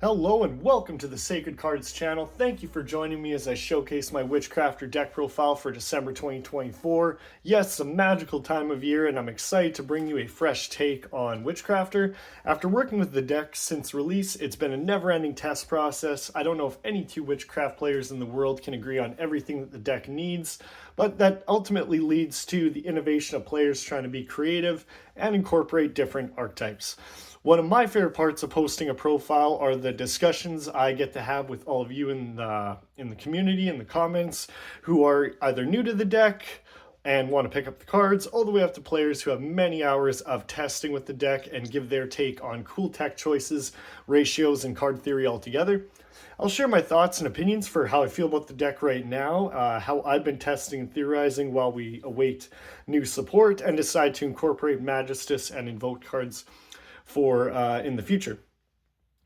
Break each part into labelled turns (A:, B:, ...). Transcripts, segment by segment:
A: Hello and welcome to the Sacred Cards channel. Thank you for joining me as I showcase my Witchcrafter deck profile for December 2024. Yes, it's a magical time of year and I'm excited to bring you a fresh take on Witchcrafter. After working with the deck since release, it's been a never-ending test process. I don't know if any two Witchcraft players in the world can agree on everything that the deck needs, but that ultimately leads to the innovation of players trying to be creative and incorporate different archetypes. One of my favorite parts of posting a profile are the discussions I get to have with all of you in the community, in the comments, who are either new to the deck and want to pick up the cards, all the way up to players who have many hours of testing with the deck and give their take on cool tech choices, ratios, and card theory altogether. I'll share my thoughts and opinions for how I feel about the deck right now, how I've been testing and theorizing while we await new support, and decide to incorporate Magistus and Invoke cards for in the future.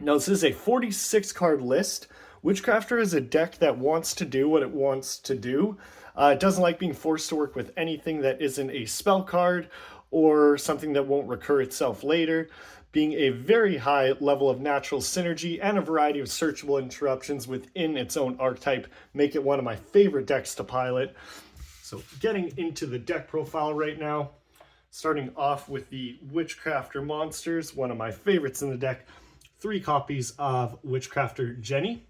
A: Now, this is a 46 card list. Witchcrafter is a deck that wants to do what it wants to do. It doesn't like being forced to work with anything that isn't a spell card or something that won't recur itself later. Being a very high level of natural synergy and a variety of searchable interruptions within its own archetype make it one of my favorite decks to pilot. So getting into the deck profile right now, starting off with the Witchcrafter monsters, one of my favorites in the deck, 3 copies of Witchcrafter Jenny.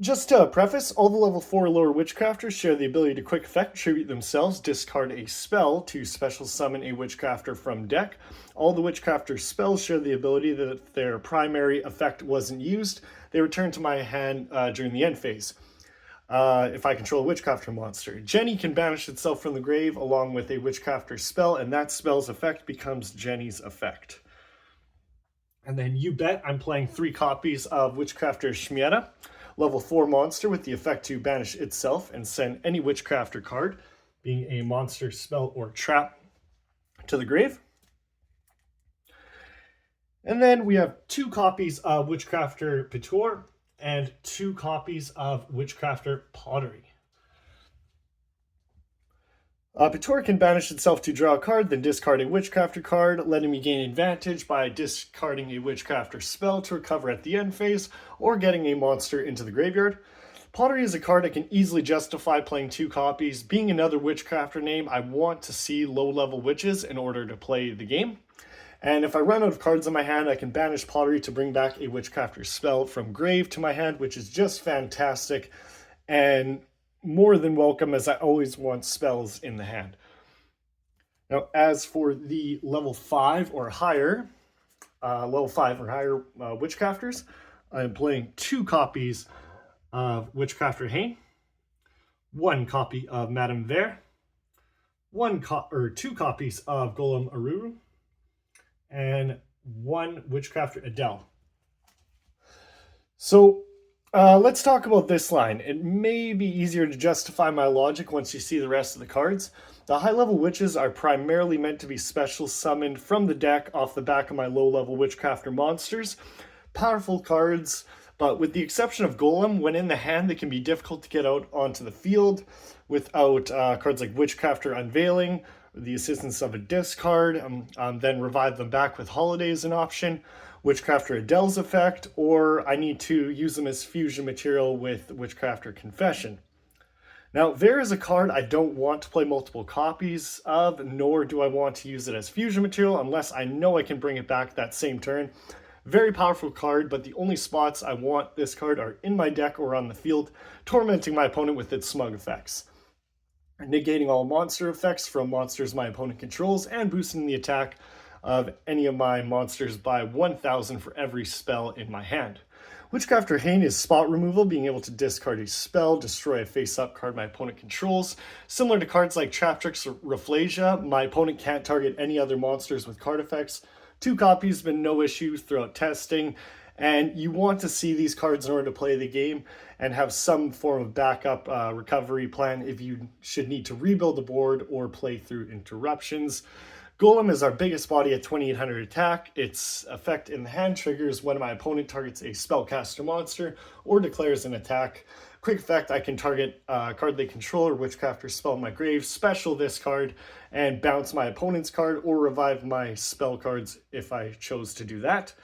A: Just to preface, all the level 4 lower Witchcrafters share the ability to quick effect tribute themselves, discard a spell to special summon a Witchcrafter from deck. All the Witchcrafter spells share the ability that if their primary effect wasn't used, they return to my hand during the end phase. If I control a Witchcrafter monster. Jenny can banish itself from the grave along with a Witchcrafter spell, and that spell's effect becomes Jenny's effect. And then you bet I'm playing 3 copies of Witchcrafter Shmieta, level 4 monster with the effect to banish itself and send any Witchcrafter card, being a monster, spell, or trap, to the grave. And then we have 2 copies of Witchcrafter Pitor and 2 copies of Witchcrafter Pottery. Pitor can banish itself to draw a card, then discard a Witchcrafter card, letting me gain advantage by discarding a Witchcrafter spell to recover at the end phase, or getting a monster into the graveyard. Pottery is a card I can easily justify playing 2 copies. Being another Witchcrafter name, I want to see low-level witches in order to play the game. And if I run out of cards in my hand, I can banish Pottery to bring back a Witchcrafter spell from grave to my hand, which is just fantastic and more than welcome, as I always want spells in the hand. Now, as for the level 5 or higher Witchcrafters, I'm playing 2 copies of Witchcrafter Hain, 1 copy of Madame Vere, 2 copies of Golem Aruru, and 1 Witchcrafter Adele. So let's talk about this line. It may be easier to justify my logic once you see the rest of the cards. The high-level witches are primarily meant to be special summoned from the deck off the back of my low-level Witchcrafter monsters. Powerful cards, but with the exception of Golem, when in the hand, they can be difficult to get out onto the field without cards like Witchcrafter Unveiling, the assistance of a discard, then revive them back with Holiday as an option, Witchcrafter Adele's effect, or I need to use them as fusion material with Witchcrafter Confession. Now, Vere is a card I don't want to play multiple copies of, nor do I want to use it as fusion material unless I know I can bring it back that same turn. Very powerful card, but the only spots I want this card are in my deck or on the field, tormenting my opponent with its smug effects, negating all monster effects from monsters my opponent controls, and boosting the attack of any of my monsters by 1,000 for every spell in my hand. Witchcrafter Hain is spot removal, being able to discard a spell, destroy a face-up card my opponent controls. Similar to cards like Traptrix or Rafflesia, my opponent can't target any other monsters with card effects. 2 copies, been no issues throughout testing, and you want to see these cards in order to play the game and have some form of backup recovery plan if you should need to rebuild the board or play through interruptions. Golem is our biggest body at 2800 attack. Its effect in the hand triggers when my opponent targets a spellcaster monster or declares an attack. Quick effect, I can target a card they control or Witchcrafter spell in my grave, special this card, and bounce my opponent's card or revive my spell cards if I chose to do that.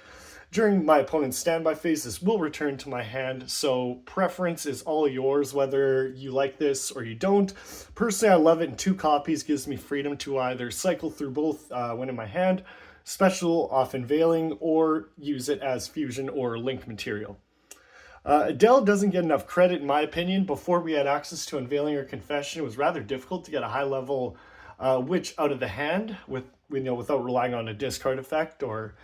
A: During my opponent's standby phase, this will return to my hand, so preference is all yours, whether you like this or you don't. Personally, I love it in 2 copies, gives me freedom to either cycle through both when in my hand, special off Unveiling, or use it as fusion or link material. Adele doesn't get enough credit in my opinion. Before we had access to Unveiling or Confession, it was rather difficult to get a high level witch out of the hand without relying on a discard effect. Or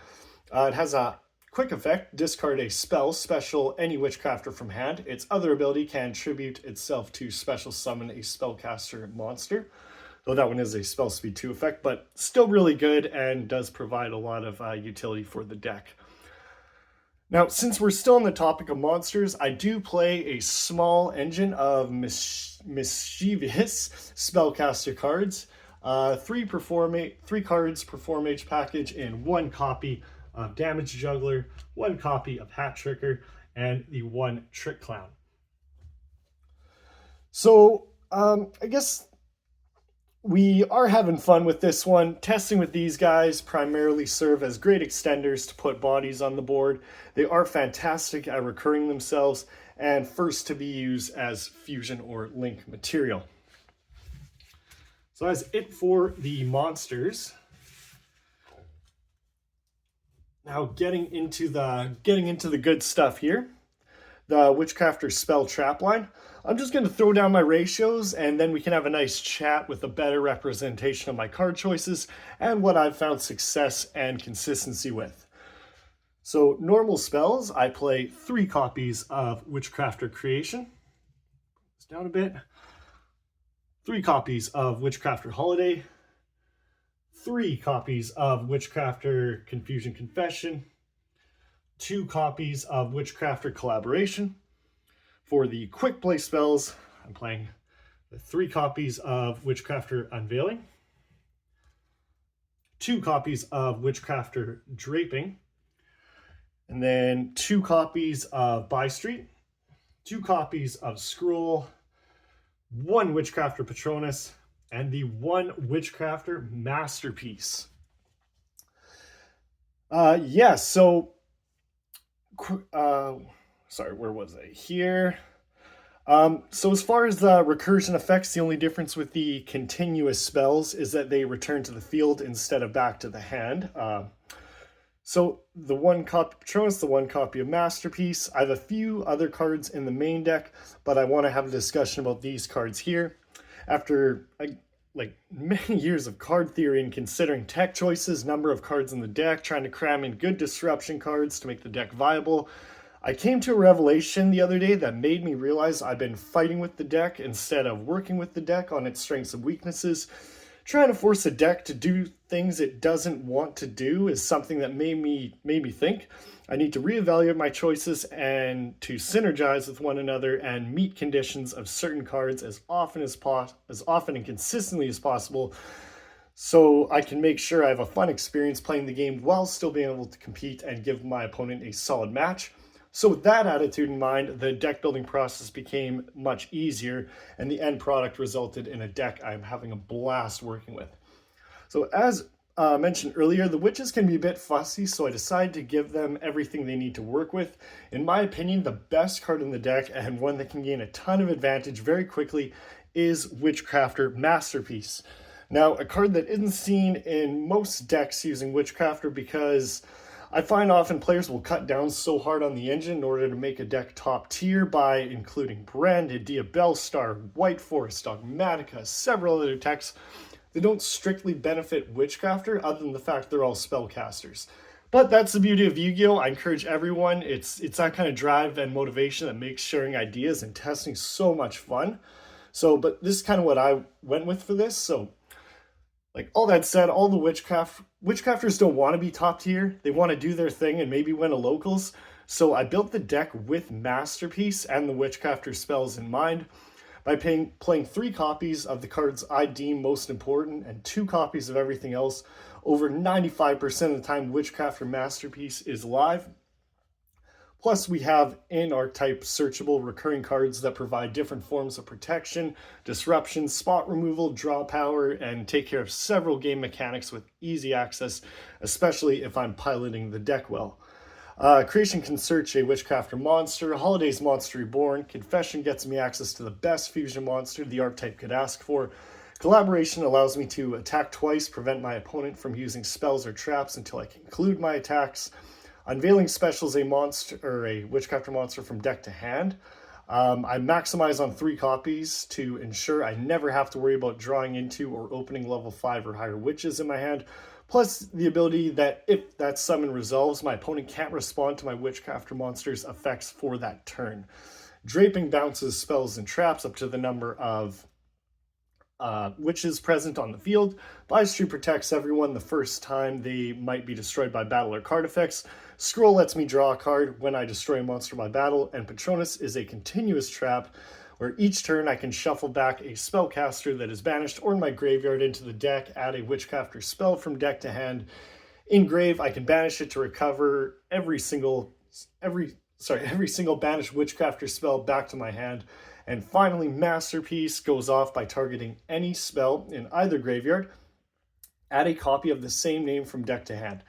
A: it has a quick effect, discard a spell, special any Witchcrafter from hand. Its other ability can attribute itself to special summon a spellcaster monster. Though that one is a spell speed 2 effect, but still really good and does provide a lot of utility for the deck. Now, since we're still on the topic of monsters, I do play a small engine of mischievous spellcaster cards. 3 cards per 4 mage package in 1 copy of Damage Juggler, 1 copy of Hat Tricker, and the 1 Trick Clown. So, I guess we are having fun with this one. Testing with these guys primarily serve as great extenders to put bodies on the board. They are fantastic at recurring themselves and first to be used as fusion or link material. So that's it for the monsters. Now getting into the good stuff here. The Witchcrafter spell trap line. I'm just going to throw down my ratios and then we can have a nice chat with a better representation of my card choices and what I've found success and consistency with. So normal spells, I play 3 copies of Witchcrafter Creation. It's down a bit. 3 copies of Witchcrafter Holiday. 3 copies of Witchcrafter Confusion Confession. 2 copies of Witchcrafter Collaboration. For the quick play spells, I'm playing the 3 copies of Witchcrafter Unveiling, 2 copies of Witchcrafter Draping, and then 2 copies of By Street, 2 copies of Scroll, 1 Witchcrafter Patronus, and the 1 Witchcrafter Masterpiece. Sorry, where was I? Here. So as far as the recursion effects, the only difference with the continuous spells is that they return to the field instead of back to the hand. So the 1 copy of Patronus, the 1 copy of Masterpiece. I have a few other cards in the main deck, but I want to have a discussion about these cards here. After many years of card theory and considering tech choices, number of cards in the deck, trying to cram in good disruption cards to make the deck viable, I came to a revelation the other day that made me realize I've been fighting with the deck instead of working with the deck on its strengths and weaknesses. Trying to force a deck to do things it doesn't want to do is something that made me think I need to reevaluate my choices and to synergize with one another and meet conditions of certain cards as often and consistently as possible, so I can make sure I have a fun experience playing the game while still being able to compete and give my opponent a solid match. So with that attitude in mind, the deck building process became much easier and the end product resulted in a deck I'm having a blast working with. So as mentioned earlier, the witches can be a bit fussy, so I decided to give them everything they need to work with. In my opinion, the best card in the deck and one that can gain a ton of advantage very quickly is Witchcrafter Masterpiece. Now, a card that isn't seen in most decks using Witchcrafter because I find often players will cut down so hard on the engine in order to make a deck top tier by including Branded, Diabellstar, White Forest, Dogmatica, several other decks that don't strictly benefit Witchcrafter other than the fact they're all spellcasters. But that's the beauty of Yu-Gi-Oh! I encourage everyone. It's that kind of drive and motivation that makes sharing ideas and testing so much fun. But this is kind of what I went with for this. So all that said, all the Witchcrafters don't want to be top tier. They want to do their thing and maybe win a locals. So I built the deck with Masterpiece and the Witchcrafter spells in mind by playing 3 copies of the cards I deem most important and 2 copies of everything else. Over 95% of the time, Witchcrafter Masterpiece is live. Plus, we have in-archetype searchable recurring cards that provide different forms of protection, disruption, spot removal, draw power, and take care of several game mechanics with easy access, especially if I'm piloting the deck well. Creation can search a Witchcrafter monster, Holiday's Monster Reborn, Confession gets me access to the best fusion monster the archetype could ask for, Collaboration allows me to attack twice, prevent my opponent from using spells or traps until I conclude my attacks. Unveiling Special is a monster or a Witchcrafter monster from deck to hand. I maximize on 3 copies to ensure I never have to worry about drawing into or opening level 5 or higher witches in my hand. Plus the ability that if that summon resolves, my opponent can't respond to my Witchcrafter monster's effects for that turn. Draping bounces spells and traps up to the number of witches present on the field. Bystreet protects everyone the first time they might be destroyed by battle or card effects. Scroll lets me draw a card when I destroy a monster by battle, and Patronus is a continuous trap where each turn I can shuffle back a spellcaster that is banished or in my graveyard into the deck, add a Witchcrafter spell from deck to hand. In grave, I can banish it to recover every single banished Witchcrafter spell back to my hand. And finally, Masterpiece goes off by targeting any spell in either graveyard. Add a copy of the same name from deck to hand.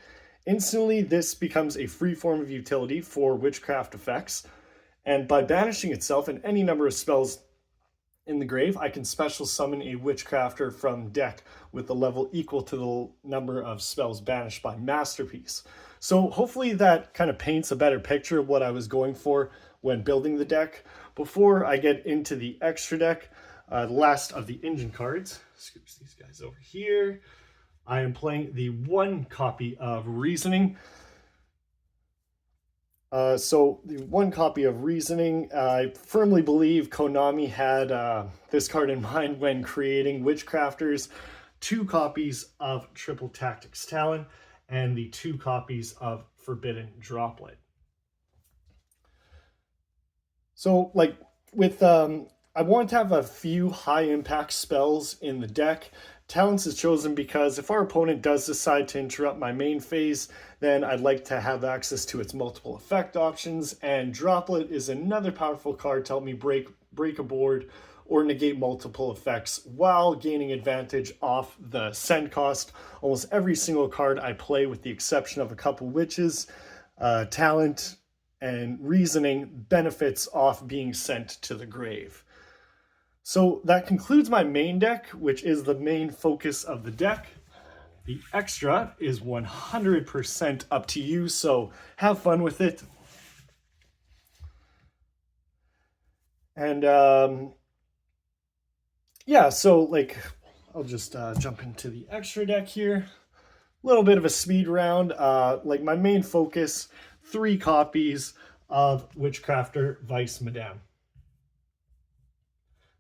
A: Instantly, this becomes a free form of utility for witchcraft effects. And by banishing itself and any number of spells in the grave, I can special summon a Witchcrafter from deck with a level equal to the number of spells banished by Masterpiece. So hopefully that kind of paints a better picture of what I was going for when building the deck. Before I get into the extra deck, the last of the engine cards, scoops these guys over here, I am playing the 1 copy of Reasoning. So the 1 copy of Reasoning, I firmly believe Konami had this card in mind when creating Witchcrafters. 2 copies of Triple Tactics Talon and the 2 copies of Forbidden Droplet. So like with, I want to have a few high impact spells in the deck. Talents is chosen because if our opponent does decide to interrupt my main phase, then I'd like to have access to its multiple effect options. And Droplet is another powerful card to help me break a board or negate multiple effects while gaining advantage off the send cost. Almost every single card I play, with the exception of a couple witches, Talent and Reasoning, benefits off being sent to the grave. So that concludes my main deck, which is the main focus of the deck. The extra is 100% up to you, so have fun with it. And yeah, so like I'll just jump into the extra deck here. A little bit of a speed round. Like my main focus, 3 copies of Witchcrafter Vice Madame.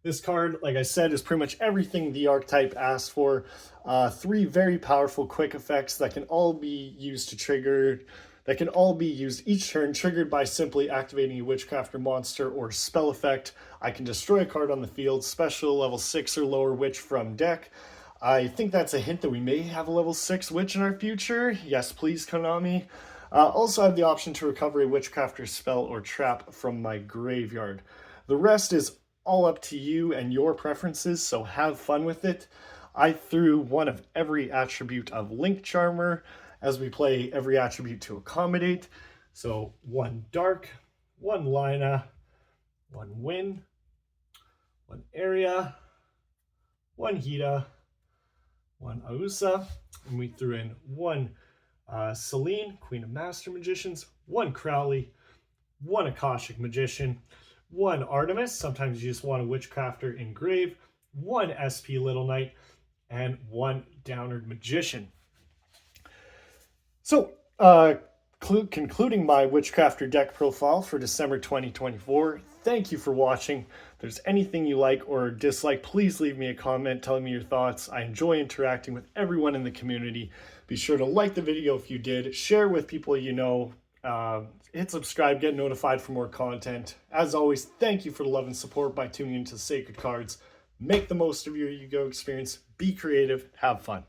A: This card, like I said, is pretty much everything the archetype asked for. 3 very powerful quick effects that can all be used each turn, triggered by simply activating a Witchcrafter monster or spell effect. I can destroy a card on the field, special level 6 or lower witch from deck. I think that's a hint that we may have a level 6 witch in our future. Yes, please, Konami. Also, I have the option to recover a Witchcrafter spell or trap from my graveyard. The rest is all up to you and your preferences, so have fun with it. I threw 1 of every attribute of Link Charmer, as we play every attribute to accommodate. So 1 Dark, 1 Lina, 1 Wind, 1 Area, 1 Hida, 1 Ausa, and we threw in 1 Celine, Queen of Master Magicians, 1 Crowley, 1 Akashic Magician, 1 Artemis, sometimes you just want a Witchcrafter in grave, 1 SP Little Knight, and 1 Downward Magician. So, concluding my Witchcrafter deck profile for December 2024. Thank you for watching. If there's anything you like or dislike, please leave me a comment telling me your thoughts. I enjoy interacting with everyone in the community. Be sure to like the video if you did, share with people you know, hit subscribe, get notified for more content. As always, thank you for the love and support by tuning into Sacred Cards. Make the most of your Yu-Gi-Oh experience. Be creative. Have fun.